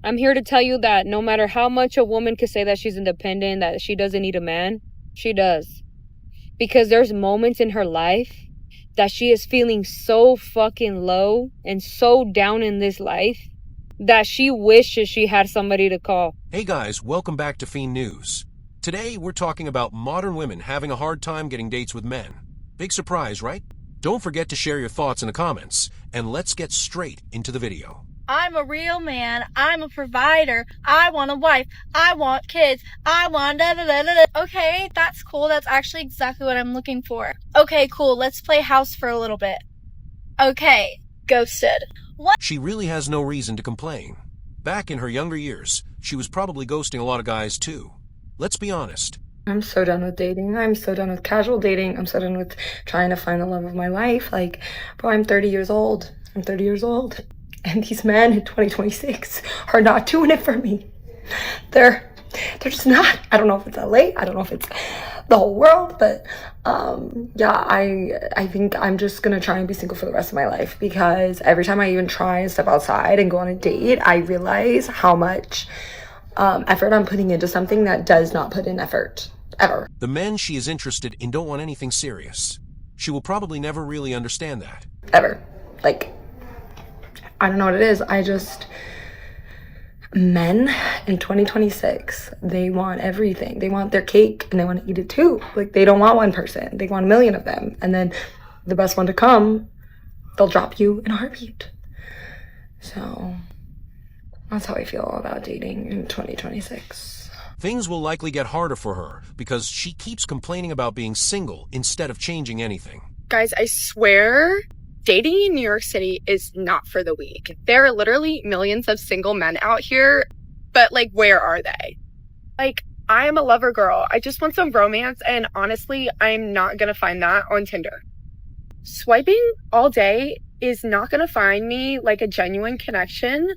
I'm here to tell you that no matter how much a woman could say that she's independent, that she doesn't need a man, she does. Because there's moments in her life that she is feeling so fucking low and so down in this life that she wishes she had somebody to call. Hey guys, welcome back to Fiend News. Today we're talking about modern women having a hard time getting dates with men. Big surprise, right? Don't forget to share your thoughts in the comments, and let's get straight into the video. I'm a real man. I'm a provider. I want a wife. I want kids. I want da da da da da. Okay, that's cool. That's actually exactly what I'm looking for. Okay, cool. Let's play house for a little bit. Okay, ghosted. What? She really has no reason to complain. Back in her younger years, she was probably ghosting a lot of guys too. Let's be honest. I'm so done with dating. I'm so done with casual dating. I'm so done with trying to find the love of my life. Like, bro, I'm 30 years old. I'm 30 years old. And these men in 2026 are not doing it for me. They're just not. I don't know if it's LA. I don't know if it's the whole world. But yeah, I think I'm just going to try and be single for the rest of my life. Because every time I even try and step outside and go on a date, I realize how much effort I'm putting into something that does not put in effort. Ever. The men she is interested in don't want anything serious. She will probably never really understand that. Ever. Like, I don't know what it is. Men in 2026, they want everything. They want their cake and they want to eat it too. Like, they don't want one person. They want a million of them. And then the best one to come, they'll drop you in a heartbeat. So that's how I feel about dating in 2026. Things will likely get harder for her because she keeps complaining about being single instead of changing anything. Guys, I swear, dating in New York City is not for the weak. There are literally millions of single men out here, but like, where are they? Like, I am a lover girl. I just want some romance, and honestly, I'm not gonna find that on Tinder. Swiping all day is not gonna find me like a genuine connection.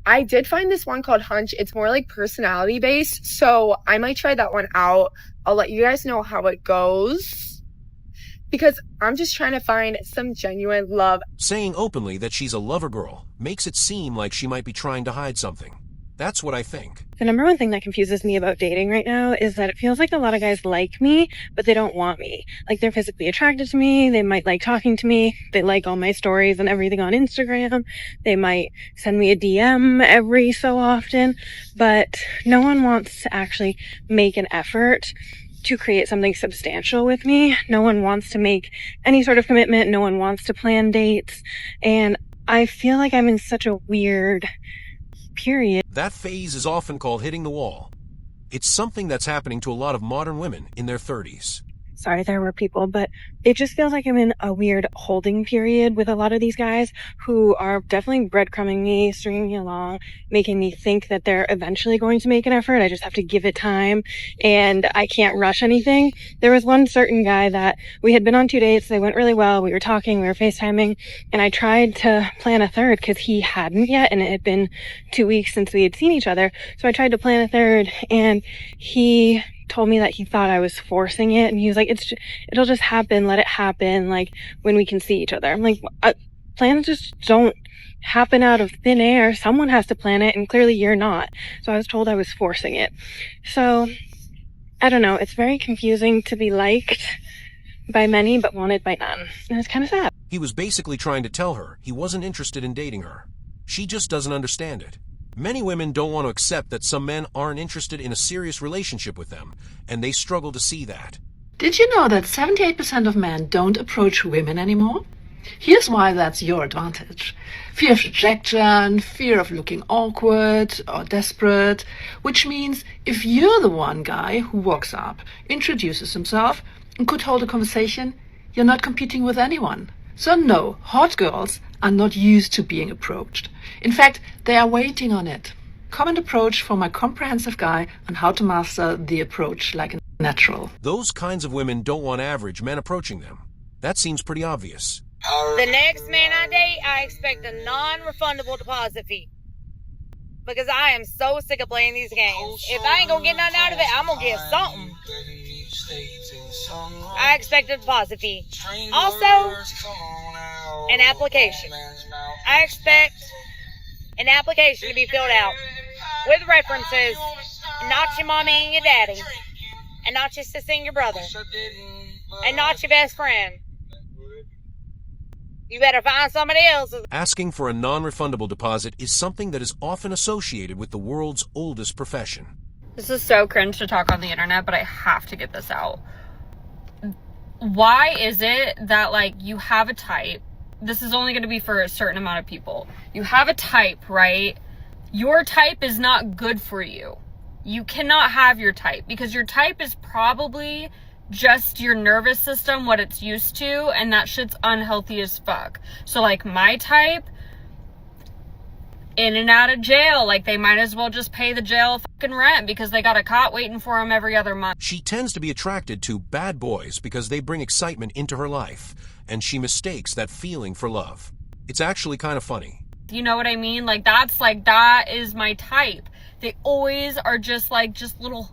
I did find this one called Hunch. It's more like personality based, so I might try that one out. I'll let you guys know how it goes, because I'm just trying to find some genuine love. Saying openly that she's a lover girl makes it seem like she might be trying to hide something. That's what I think. The number one thing that confuses me about dating right now is that it feels like a lot of guys like me, but they don't want me. Like, they're physically attracted to me. They might like talking to me. They like all my stories and everything on Instagram. They might send me a DM every so often, but no one wants to actually make an effort to create something substantial with me. No one wants to make any sort of commitment. No one wants to plan dates. And I feel like I'm in such a weird period. That phase is often called hitting the wall. It's something that's happening to a lot of modern women in their 30s. Sorry, there were people, but it just feels like I'm in a weird holding period with a lot of these guys who are definitely breadcrumbing me, stringing me along, making me think that they're eventually going to make an effort. I just have to give it time, and I can't rush anything. There was one certain guy that we had been on 2 dates. They went really well. We were talking, we were FaceTiming, and I tried to plan a third because he hadn't yet, and it had been 2 weeks since we had seen each other. So I tried to plan a third, and he told me that he thought I was forcing it, and he was like, it'll just happen, let it happen, like, when we can see each other. I'm like, plans just don't happen out of thin air. Someone has to plan it, and clearly you're not. So I was told I was forcing it. So I don't know, it's very confusing to be liked by many but wanted by none, and it's kind of sad. He was basically trying to tell her he wasn't interested in dating her. She just doesn't understand it. Many women don't want to accept that some men aren't interested in a serious relationship with them, and they struggle to see that. Did you know that 78% of men don't approach women anymore? Here's why that's your advantage. Fear of rejection, fear of looking awkward or desperate, which means if you're the one guy who walks up, introduces himself, and could hold a conversation, you're not competing with anyone. So no, hot girls are not used to being approached. In fact, they are waiting on it. Comment approach for my comprehensive guide on how to master the approach like a natural. Those kinds of women don't want average men approaching them. That seems pretty obvious. The next man I date, I expect a non-refundable deposit fee. Because I am so sick of playing these games. If I ain't gonna get nothing out of it, I'm gonna get something. I expect a deposit fee. Also, an application. I expect an application to be filled out. with references, not your mommy and your daddy, and not your sister and your brother, and not your best friend. You better find somebody else. Asking for a non-refundable deposit is something that is often associated with the world's oldest profession. This is so cringe to talk on the internet, but I have to get this out. Why is it that, like, you have a type? This is only going to be for a certain amount of people. You have a type, right? Your type is not good for you. You cannot have your type because your type is probably just your nervous system, what it's used to, and that shit's unhealthy as fuck. So, like, my type, in and out of jail, like, they might as well just pay the jail fucking rent because they got a cot waiting for them every other month. She tends to be attracted to bad boys because they bring excitement into her life, and she mistakes that feeling for love. It's actually kind of funny. You know what I mean? Like, that is my type. They always are just little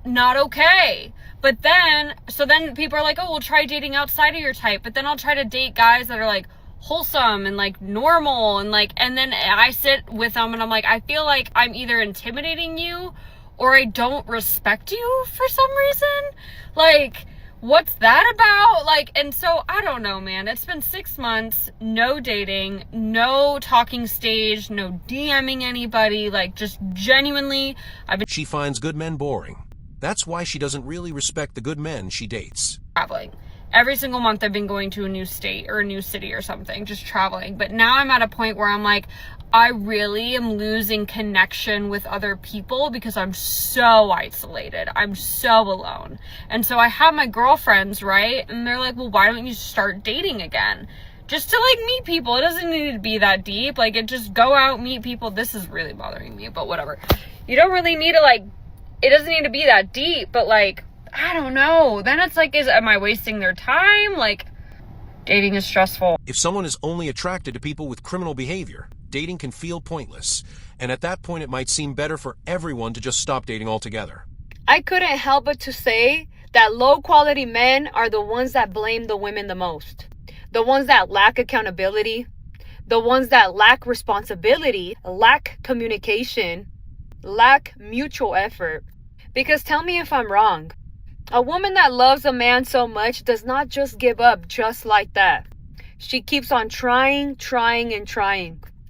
not okay. But then people are like, oh, we'll try dating outside of your type. But then I'll try to date guys that are like wholesome and like normal and then I sit with them and I'm like, I feel like I'm either intimidating you or I don't respect you for some reason. Like, what's that about? Like, and so I don't know, man. It's been 6 months, no dating, no talking stage, no DMing anybody, like just genuinely She finds good men boring. That's why she doesn't really respect the good men she dates. traveling. Every single month I've been going to a new state or a new city or something, just traveling. But now I'm at a point where I'm like, I really am losing connection with other people because I'm so isolated. I'm so alone. And so I have my girlfriends, right? And they're like, well, why don't you start dating again? Just to like meet people. It doesn't need to be that deep. Like, it just go out, meet people. This is really bothering me, but whatever. You don't really need to like, it doesn't need to be that deep, but like, I don't know. Then it's like, am I wasting their time? Like, dating is stressful. If someone is only attracted to people with criminal behavior, dating can feel pointless. And at that point, it might seem better for everyone to just stop dating altogether. I couldn't help but to say that low quality men are the ones that blame the women the most. The ones that lack accountability, the ones that lack responsibility, lack communication, lack mutual effort. Because tell me if I'm wrong. A woman that loves a man so much does not just give up just like that. She keeps on trying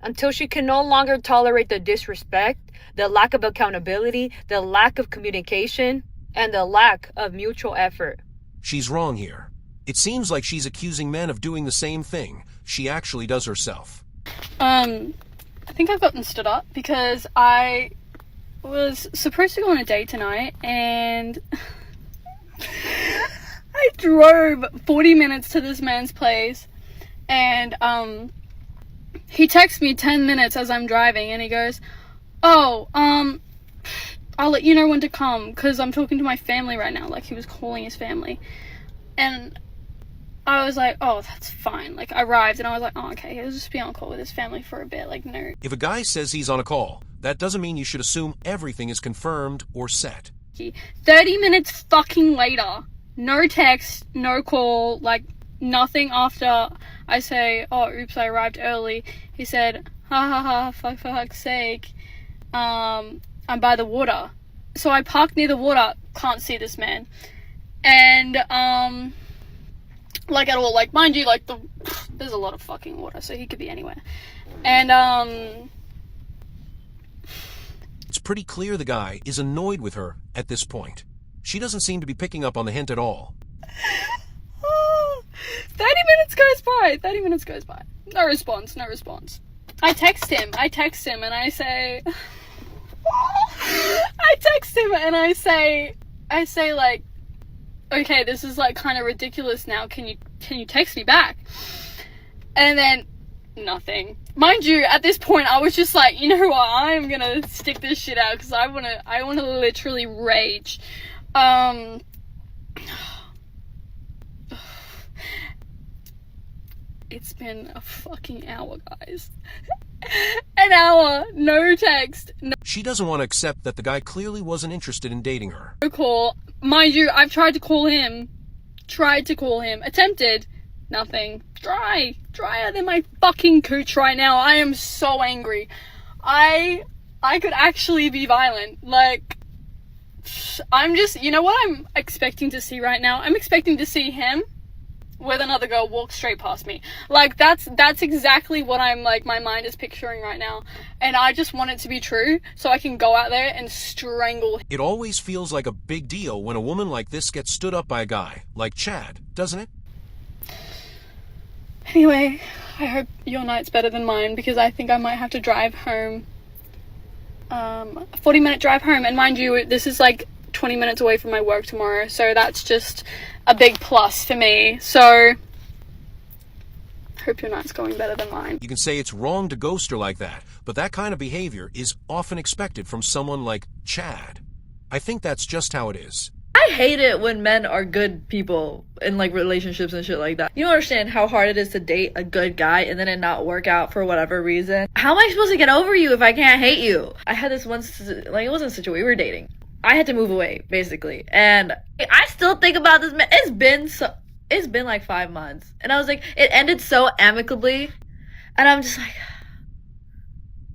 until she can no longer tolerate the disrespect, the lack of accountability, the lack of communication, and the lack of mutual effort. She's wrong here. It seems like she's accusing men of doing the same thing she actually does herself. I think I've gotten stood up because I was supposed to go on a date tonight and I drove 40 minutes to this man's place and he texts me 10 minutes as I'm driving and he goes, oh, I'll let you know when to come because I'm talking to my family right now. Like, he was calling his family. And I was like, oh, that's fine. Like, I arrived and I was like, oh, okay, he'll just be on call with his family for a bit. Like, no. If a guy says he's on a call, that doesn't mean you should assume everything is confirmed or set. 30 minutes fucking later, no text, no call, like, nothing after I say, oh, oops, I arrived early. He said, ha ha ha, for fuck's sake, I'm by the water. So I parked near the water, can't see this man. And, like, at all, like, mind you, like, there's a lot of fucking water, so he could be anywhere. And, It's pretty clear the guy is annoyed with her at this point. She doesn't seem to be picking up on the hint at all. 30 minutes goes by. No response. I text him and I say, I say like, okay, this is like kind of ridiculous now. Can you text me back? And then nothing. Mind you, at this point, I was just like, you know what? I'm gonna stick this shit out because I wanna literally rage. It's been a fucking hour, guys. An hour, no text, no She doesn't want to accept that the guy clearly wasn't interested in dating her. call. Mind you, I've tried to call him, attempted, nothing. Drier than my fucking cooch right now. I am so angry. I I could actually be violent. Like, I'm just, you know what I'm expecting to see right now? I'm expecting to see him with another girl walk straight past me. Like, that's exactly what I'm, like, my mind is picturing right now. And I just want it to be true so I can go out there and strangle him. It always feels like a big deal when a woman like this gets stood up by a guy like Chad, doesn't it? Anyway, I hope your night's better than mine, because I think I might have to drive home. A 40-minute drive home. And mind you, this is like 20 minutes away from my work tomorrow, so that's just a big plus for me. So hope your night's going better than mine. You can say it's wrong to ghost her like that, but that kind of behavior is often expected from someone like Chad. I think that's just how it is. I hate it when men are good people in like relationships and shit like that. You don't understand how hard it is to date a good guy and then it not work out for whatever reason. How am I supposed to get over you if I can't hate you? I had this once, like, it wasn't a situation, we were dating. I had to move away, basically. And I still think about this man. It's been like 5 months. And I was like, it ended so amicably. And I'm just like,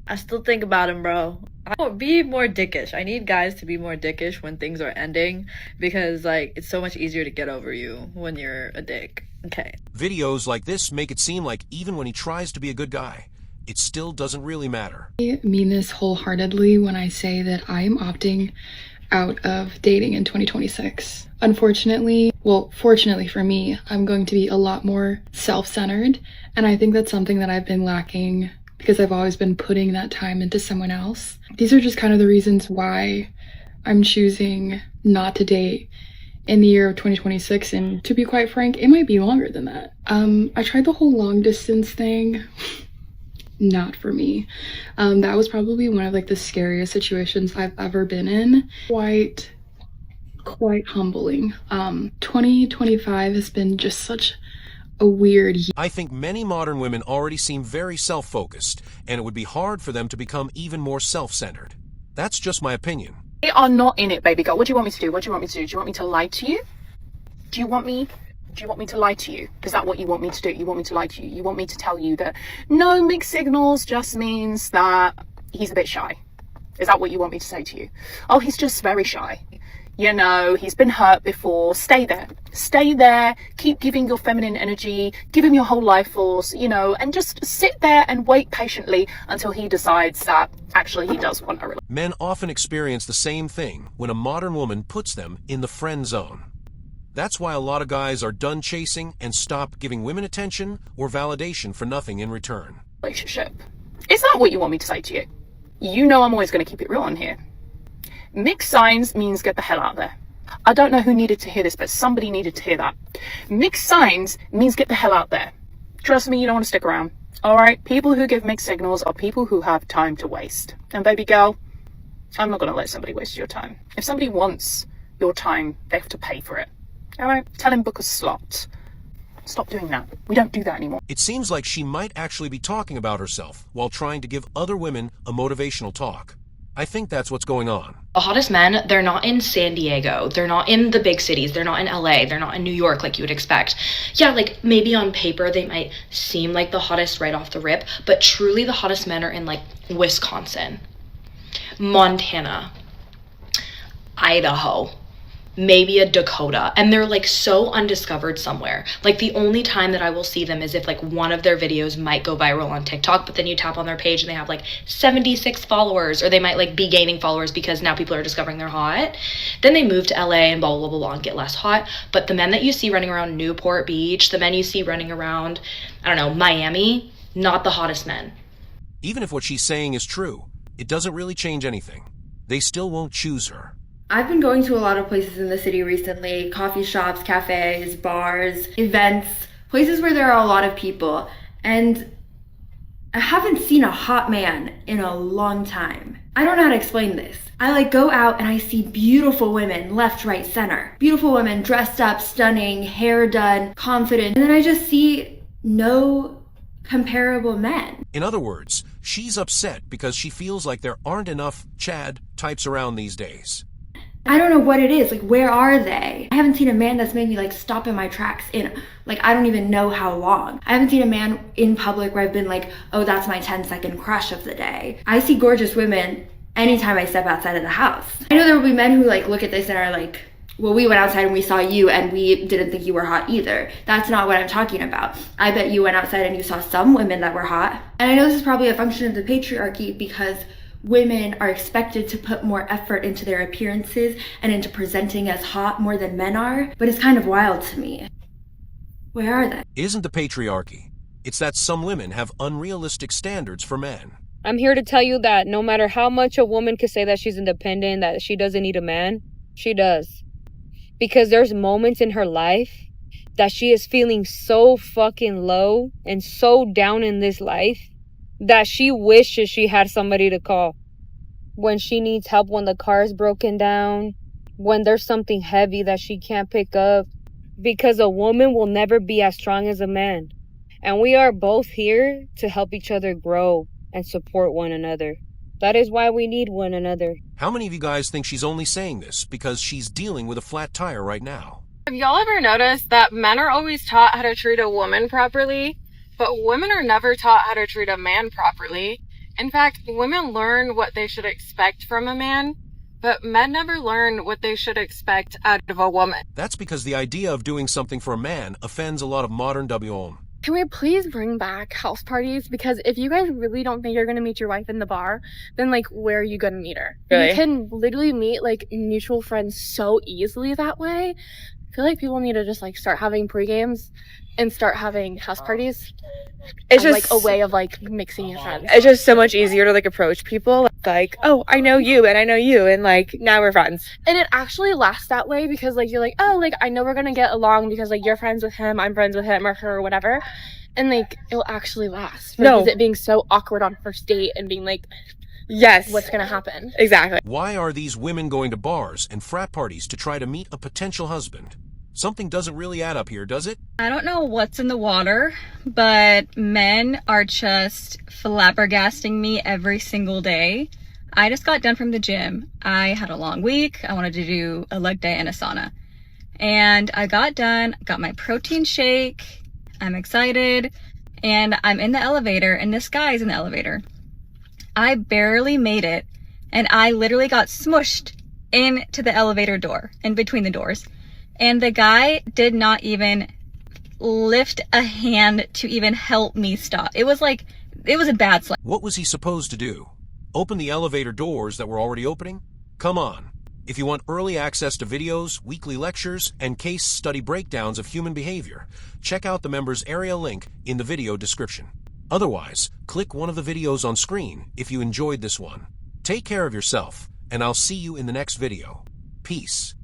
I still think about him, bro. Be more dickish. I need guys to be more dickish when things are ending, because like it's so much easier to get over you when you're a dick. Okay. Videos like this make it seem like even when he tries to be a good guy, it still doesn't really matter. I mean this wholeheartedly when I say that I am opting out of dating in 2026. Unfortunately, well, fortunately for me, I'm going to be a lot more self-centered, and I think that's something that I've been lacking because I've always been putting that time into someone else. These are just kind of the reasons why I'm choosing not to date in the year of 2026, and to be quite frank, it might be longer than that. I tried the whole long distance thing. Not for me. That was probably one of like the scariest situations I've ever been in. Quite humbling. 2025 has been just such a weird year. I think many modern women already seem very self-focused, and it would be hard for them to become even more self-centered. That's just my opinion. They are not in it, baby girl. What do you want me to do? What do you want me to do? Do you want me to lie to you? Do you want me to lie to you? Is that what you want me to do? You want me to lie to you? You want me to tell you that no, mixed signals just means that he's a bit shy? Is that what you want me to say to you? Oh, he's just very shy. You know, he's been hurt before. Stay there. Stay there. Keep giving your feminine energy. Give him your whole life force, you know, and just sit there and wait patiently until he decides that actually he does want a relationship. Men often experience the same thing when a modern woman puts them in the friend zone. That's why a lot of guys are done chasing and stop giving women attention or validation for nothing in return. Relationship. Is that what you want me to say to you? You know I'm always going to keep it real on here. Mixed signs means get the hell out of there. I don't know who needed to hear this, but somebody needed to hear that. Mixed signs means get the hell out there. Trust me, you don't want to stick around. Alright? People who give mixed signals are people who have time to waste. And baby girl, I'm not going to let somebody waste your time. If somebody wants your time, they have to pay for it. Alright? Tell him book a slot. Stop doing that. We don't do that anymore. It seems like she might actually be talking about herself while trying to give other women a motivational talk. I think that's what's going on. The hottest men, they're not in San Diego. They're not in the big cities. They're not in LA. They're not in New York like you would expect. Yeah, like maybe on paper they might seem like the hottest right off the rip, but truly the hottest men are in like Wisconsin, Montana, Idaho, maybe a Dakota, and they're like so undiscovered somewhere. Like the only time that I will see them is if like one of their videos might go viral on TikTok, but then you tap on their page and they have like 76 followers, or they might like be gaining followers because now people are discovering they're hot. Then they move to LA and blah blah blah blah and get less hot. But the men that you see running around Newport Beach, the men you see running around, I don't know, Miami, not the hottest men. Even if what she's saying is true, it doesn't really change anything. They still won't choose her. I've been going to a lot of places in the city recently, coffee shops, cafes, bars, events, places where there are a lot of people, and I haven't seen a hot man in a long time. I don't know how to explain this. I like go out and I see beautiful women left, right, center. Beautiful women dressed up, stunning, hair done, confident, and then I just see no comparable men. In other words, she's upset because she feels like there aren't enough Chad types around these days. I don't know what it is. Like, where are they? I haven't seen a man that's made me like stop in my tracks in like I don't even know how long. I haven't seen a man in public where I've been like, oh, that's my 10-second crush of the day. I see gorgeous women anytime I step outside of the house. I know there will be men who like look at this and are like, well, we went outside and we saw you and we didn't think you were hot either. That's not what I'm talking about. I bet you went outside and you saw some women that were hot. And I know this is probably a function of the patriarchy because women are expected to put more effort into their appearances and into presenting as hot more than men are, but it's kind of wild to me. Where are they? Isn't the patriarchy. It's that some women have unrealistic standards for men. I'm here to tell you that no matter how much a woman can say that she's independent, that she doesn't need a man, she does. Because there's moments in her life that she is feeling so fucking low and so down in this life that she wishes she had somebody to call. When she needs help, when the car is broken down, when there's something heavy that she can't pick up. Because a woman will never be as strong as a man. And we are both here to help each other grow and support one another. That is why we need one another. How many of you guys think she's only saying this because she's dealing with a flat tire right now? Have y'all ever noticed that men are always taught how to treat a woman properly, but women are never taught how to treat a man properly? In fact, women learn what they should expect from a man, but men never learn what they should expect out of a woman. That's because the idea of doing something for a man offends a lot of modern WOM. Can we please bring back house parties? Because if you guys really don't think you're going to meet your wife in the bar, then like, where are you going to meet her? Really? You can literally meet like mutual friends so easily that way. I feel like people need to just like start having pre-games and start having house parties. It's as, just like a way of like mixing your friends. It's just so much easier to like approach people like, oh, I know you and I know you and like now we're friends. And it actually lasts that way because like you're like, oh, like I know we're gonna get along because like you're friends with him, I'm friends with him or her or whatever. And like it'll actually last. Versus it being so awkward on first date and being like, yes, what's gonna happen? Exactly. Why are these women going to bars and frat parties to try to meet a potential husband? Something doesn't really add up here, does it? I don't know what's in the water, but men are just flabbergasting me every single day. I just got done from the gym. I had a long week. I wanted to do a leg day and a sauna. And I got done, got my protein shake. I'm excited. And I'm in the elevator, and this guy is in the elevator. I barely made it, and I literally got smushed into the elevator door, in between the doors. And the guy did not even lift a hand to even help me stop. It was like, it was a bad slap. What was he supposed to do? Open the elevator doors that were already opening? Come on. If you want early access to videos, weekly lectures, and case study breakdowns of human behavior, check out the members area link in the video description. Otherwise, click one of the videos on screen if you enjoyed this one. Take care of yourself, and I'll see you in the next video. Peace.